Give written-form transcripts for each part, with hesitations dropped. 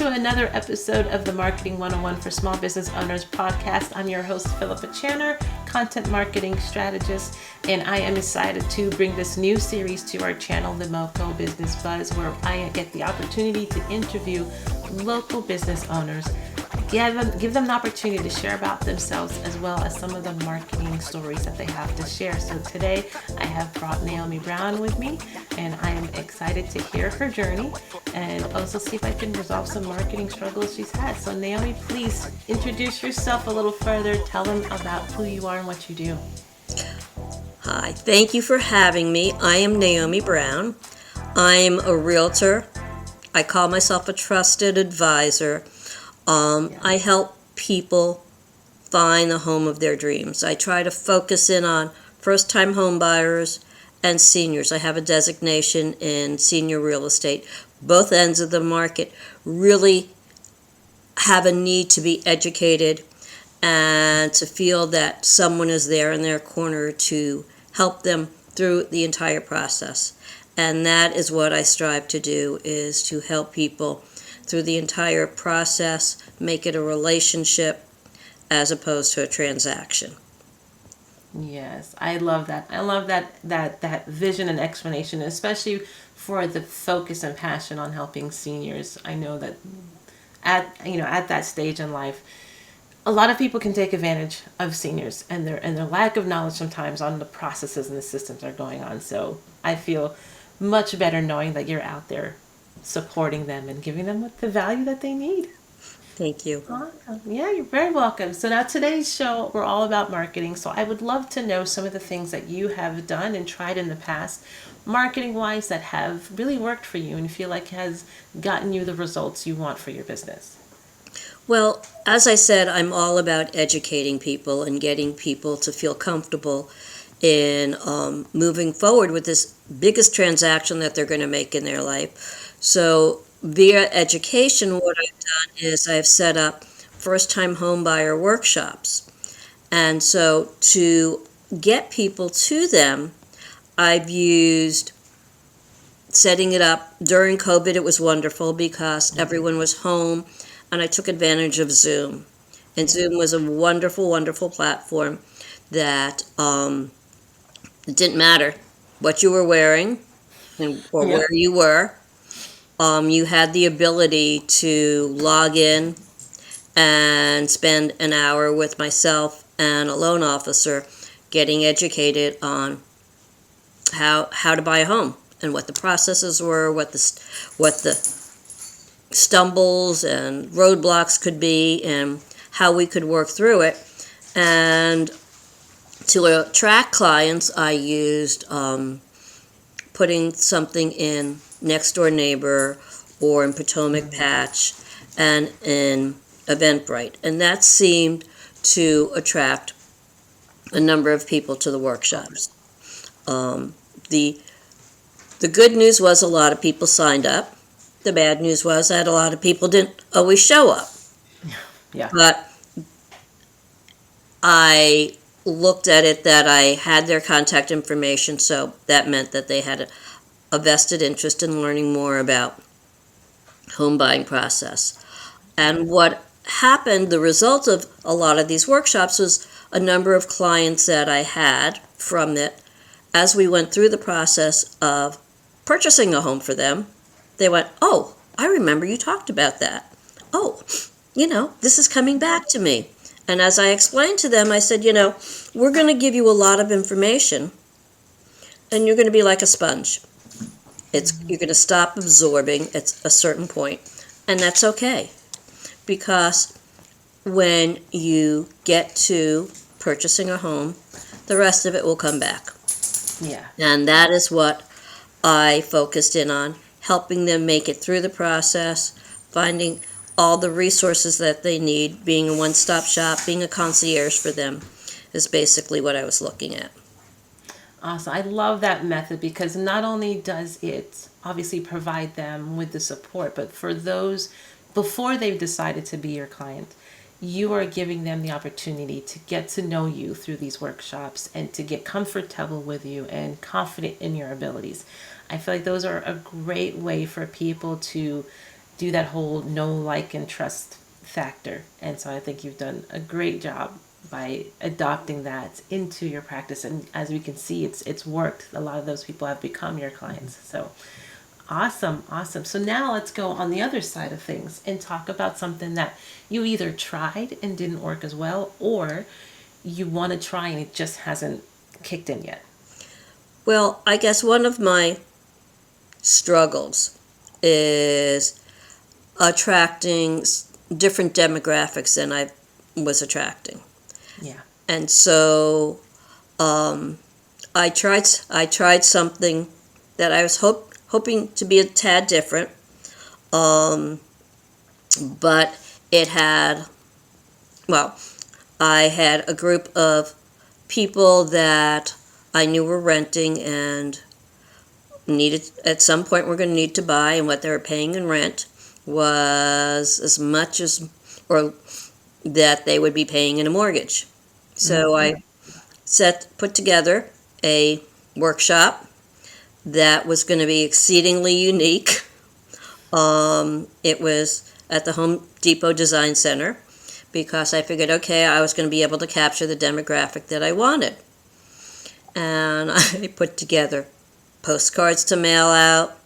to another episode of the Marketing 101 for Small Business Owners podcast. I'm your host, Philippa Channer, content marketing strategist, and I am excited to bring this new series to our channel, the MoCo Business Buzz, where I get the opportunity to interview local business owners, give them an opportunity to share about themselves as well as some of the marketing stories that they have to share. So today I have brought Naomi Brown with me, and I am excited to hear her journey and also see if I can resolve some marketing struggles she's had. So Naomi, please introduce yourself a little further. Tell them about who you are and what you do. Hi, thank you for having me. I am Naomi Brown. I'm a realtor. I call myself a trusted advisor. I help people find the home of their dreams. I try to focus in on first-time home buyers and seniors. I have a designation in senior real estate. Both ends of the market really have a need to be educated and to feel that someone is there in their corner to help them through the entire process. And that is what I strive to do, is to help people through the entire process, make it a relationship as opposed to a transaction. Yes, I love that. I love that vision and explanation, especially for the focus and passion on helping seniors. I know that at that stage in life, a lot of people can take advantage of seniors and their lack of knowledge sometimes on the processes and the systems that are going on. So I feel much better knowing that you're out there supporting them and giving them the value that they need. Thank you. Awesome. Yeah, you're very welcome. So now today's show, we're all about marketing. So I would love to know some of the things that you have done and tried in the past, marketing-wise, that have really worked for you and feel like has gotten you the results you want for your business. Well, as I said, I'm all about educating people and getting people to feel comfortable in moving forward with this biggest transaction that they're going to make in their life. So via education, what I've done is I've set up first-time home buyer workshops. And so to get people to them, I've used setting it up. During COVID, it was wonderful because everyone was home, and I took advantage of Zoom. And Zoom was a wonderful, wonderful platform that it didn't matter what you were wearing or where you were. You had the ability to log in and spend an hour with myself and a loan officer getting educated on how to buy a home and what the processes were, what the stumbles and roadblocks could be, and how we could work through it. And to attract clients, I used putting something in Nextdoor Neighbor or in Potomac Patch and in Eventbrite. And that seemed to attract a number of people to the workshops. The good news was a lot of people signed up. The bad news was that a lot of people didn't always show up. Yeah. But I looked at it that I had their contact information, so that meant that they had a vested interest in learning more about home buying process. And what happened, the result of a lot of these workshops, was a number of clients that I had from it. As we went through the process of purchasing a home for them, they went, "Oh, I remember you talked about that. Oh, this is coming back to me." And as I explained to them, I said, we're going to give you a lot of information, and you're going to be like a sponge. You're going to stop absorbing at a certain point, and that's okay. Because when you get to purchasing a home, the rest of it will come back. Yeah. And that is what I focused in on, helping them make it through the process, finding all the resources that they need, being a one-stop shop, being a concierge for them, is basically what I was looking at. Awesome. I love that method because not only does it obviously provide them with the support, but for those before they've decided to be your client, you are giving them the opportunity to get to know you through these workshops and to get comfortable with you and confident in your abilities. I feel like those are a great way for people to do that whole know, like, and trust factor. And so I think you've done a great job by adopting that into your practice. And as we can see, it's worked. A lot of those people have become your clients. So awesome, awesome. So now let's go on the other side of things and talk about something that you either tried and didn't work as well, or you want to try and it just hasn't kicked in yet. Well, I guess one of my struggles is attracting different demographics than I was attracting. Yeah. And so I tried something that I was hoping to be a tad different, but it had, well, I had a group of people that I knew were renting and needed, at some point were going to need to buy, and what they were paying in rent was as much as, or that they would be paying in a mortgage. So I put together a workshop that was going to be exceedingly unique. It was at the Home Depot Design Center because I figured, okay, I was going to be able to capture the demographic that I wanted. And I put together postcards to mail out.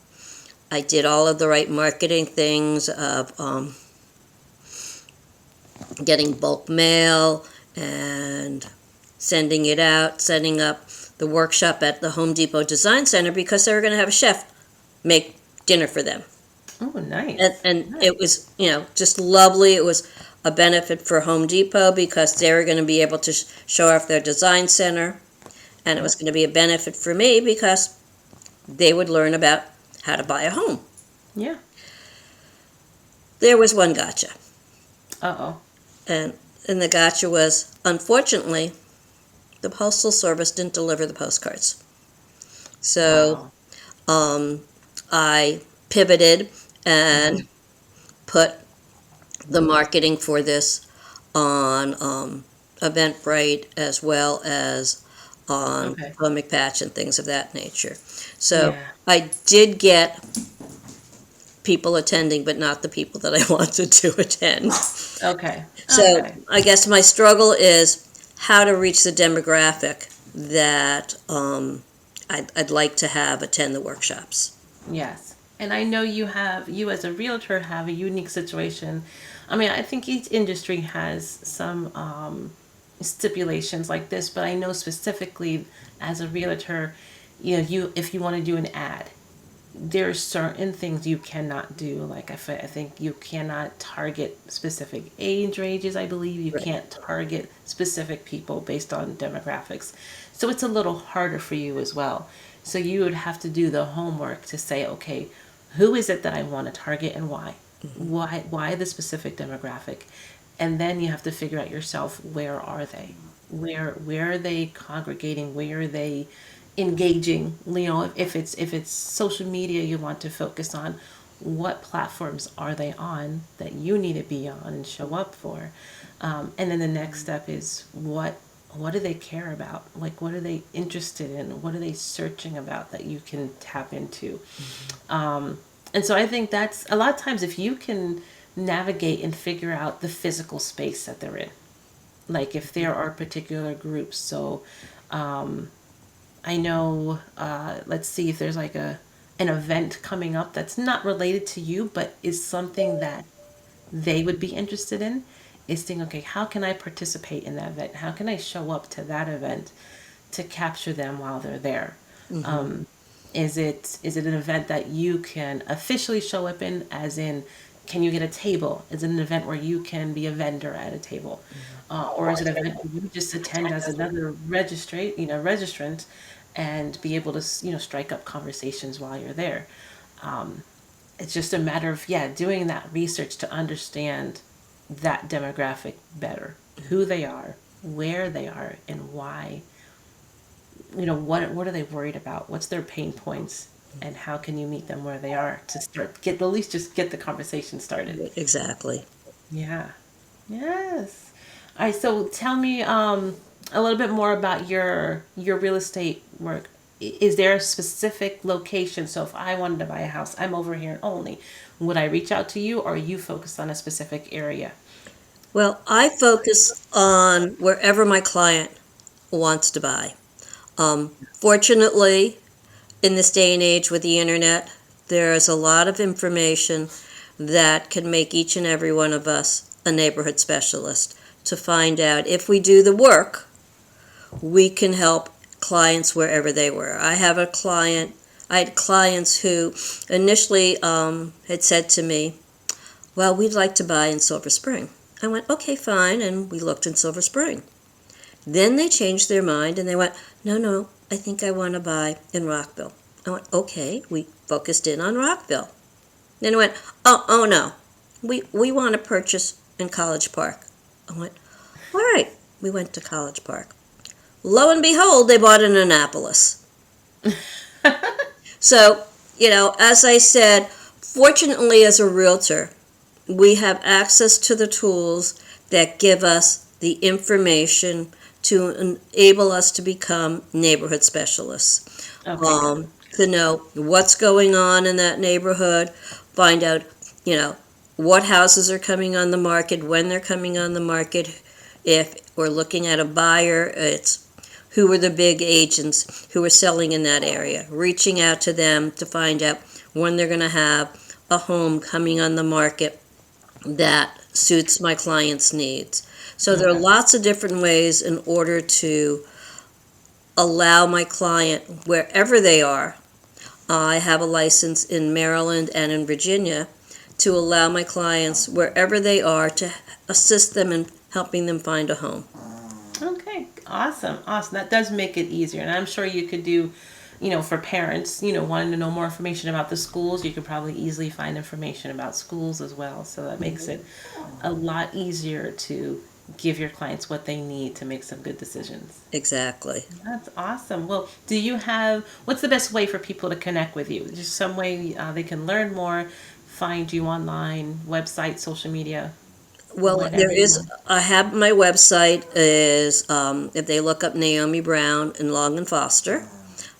I did all of the right marketing things of getting bulk mail and sending it out, setting up the workshop at the Home Depot Design Center because they were going to have a chef make dinner for them. Oh, nice. And nice. It was, just lovely. It was a benefit for Home Depot because they were going to be able to show off their design center. And it was going to be a benefit for me because they would learn about how to buy a home. Yeah. There was one gotcha. Uh-oh. And the gotcha was, unfortunately, the Postal Service didn't deliver the postcards. So I pivoted and put the marketing for this on Eventbrite as well as on Potomac Patch and things of that nature. So I did get people attending, but not the people that I wanted to attend. Okay. So I guess my struggle is how to reach the demographic that I'd like to have attend the workshops. Yes. And I know you as a realtor have a unique situation. I mean, I think each industry has some stipulations like this, but I know specifically as a realtor, if you want to do an ad, there are certain things you cannot do. Like I think you cannot target specific age ranges. I believe you can't target specific people based on demographics. So it's a little harder for you as well. So you would have to do the homework to say, okay, who is it that I want to target and why? Why the specific demographic? And then you have to figure out yourself, where are they? Where are they congregating? Where are they engaging? If it's social media you want to focus on, what platforms are they on that you need to be on and show up for? And then the next step is what do they care about? Like, what are they interested in? What are they searching about that you can tap into? And so I think that's a lot of times, if you can navigate and figure out the physical space that they're in, like if there are particular groups. So I know, let's see if there's like an event coming up that's not related to you, but is something that they would be interested in, is saying, okay, how can I participate in that event? How can I show up to that event to capture them while they're there? Is it an event that you can officially show up in, as in, can you get a table? Is it an event where you can be a vendor at a table? Or is it an event where you just attend as another registrant and be able to, strike up conversations while you're there? It's just a matter of, doing that research to understand that demographic better, who they are, where they are, and why. What are they worried about? What's their pain points? And how can you meet them where they are to at least just get the conversation started? Exactly. Yeah. Yes. All right. So tell me a little bit more about your real estate work. Is there a specific location? So if I wanted to buy a house, I'm over here in Olney. would I reach out to you, or are you focused on a specific area? Well, I focus on wherever my client wants to buy. Fortunately, in this day and age with the internet, there's a lot of information that can make each and every one of us a neighborhood specialist to find out if we do the work, we can help clients wherever they were. I had clients who initially had said to me, well, we'd like to buy in Silver Spring. I went, okay, fine, and we looked in Silver Spring. Then they changed their mind and they went, no, I think I want to buy in Rockville. I went, okay, we focused in on Rockville. Then I went, oh no, we want to purchase in College Park. I went, all right, we went to College Park. Lo and behold, they bought in Annapolis. So, as I said, fortunately as a realtor, we have access to the tools that give us the information to enable us to become neighborhood specialists. Okay. To know what's going on in that neighborhood, find out, what houses are coming on the market, when they're coming on the market. If we're looking at a buyer, it's who are the big agents who are selling in that area, reaching out to them to find out when they're going to have a home coming on the market that suits my client's needs. So there are lots of different ways in order to allow my client, wherever they are, I have a license in Maryland and in Virginia, to allow my clients, wherever they are, to assist them in helping them find a home. Okay, awesome. That does make it easier. And I'm sure you could do, for parents, wanting to know more information about the schools, you could probably easily find information about schools as well. So that makes it a lot easier to give your clients what they need to make some good decisions. Exactly. That's awesome. Well, what's the best way for people to connect with you? Just some way they can learn more, find you online, website, social media? Well, I have my website is, if they look up Naomi Brown in Long and Foster,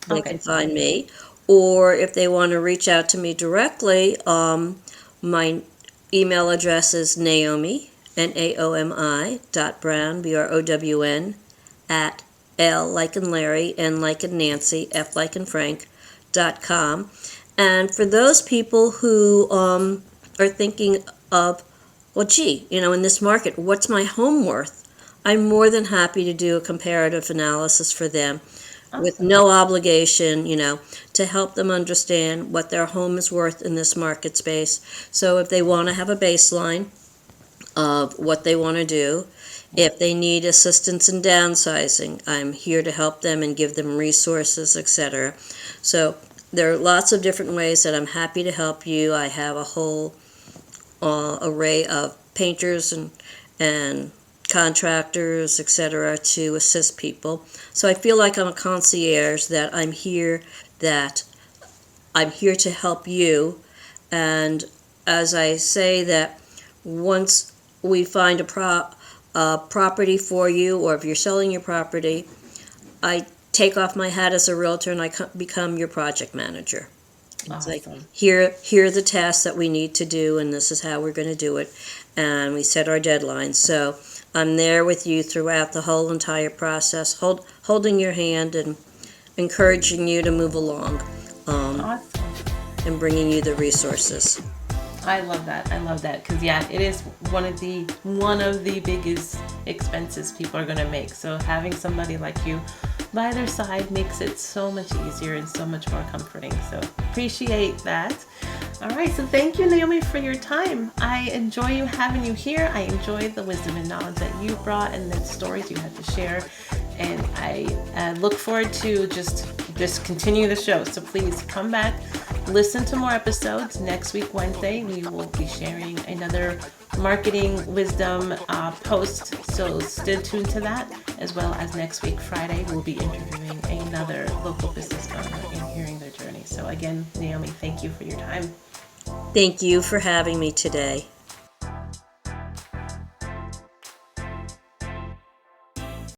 they can find me. Or if they want to reach out to me directly, my email address is Naomi, Naomi, .Brown, BROWN, at L like in Larry, N like in Nancy, F like in Frank, .com. And for those people who are thinking of, well, gee, in this market, what's my home worth? I'm more than happy to do a comparative analysis for them with no obligation, to help them understand what their home is worth in this market space. So if they want to have a baseline of what they want to do, if they need assistance in downsizing, I'm here to help them and give them resources, etc. So there are lots of different ways that I'm happy to help you. I have a whole array of painters and contractors, etc., to assist people. So I feel like I'm a concierge, that I'm here to help you. And as I say, that once we find a property for you, or if you're selling your property, I take off my hat as a realtor and I become your project manager. It's Awesome. like, here are the tasks that we need to do, and this is how we're going to do it. And we set our deadlines. So I'm there with you throughout the whole entire process, holding your hand and encouraging you to move along, Awesome. and bringing you the resources. I love that. Because it is one of the biggest expenses people are going to make. So having somebody like you by their side makes it so much easier and so much more comforting. So appreciate that. All right. So thank you, Naomi, for your time. I enjoy having you here. I enjoy the wisdom and knowledge that you brought and the stories you had to share. And I look forward to just continue the show. So please come back, listen to more episodes. Next week, Wednesday, we will be sharing another marketing wisdom post. So stay tuned to that, as well as next week, Friday, we'll be interviewing another local business owner and hearing their journey. So again, Naomi, thank you for your time. Thank you for having me today.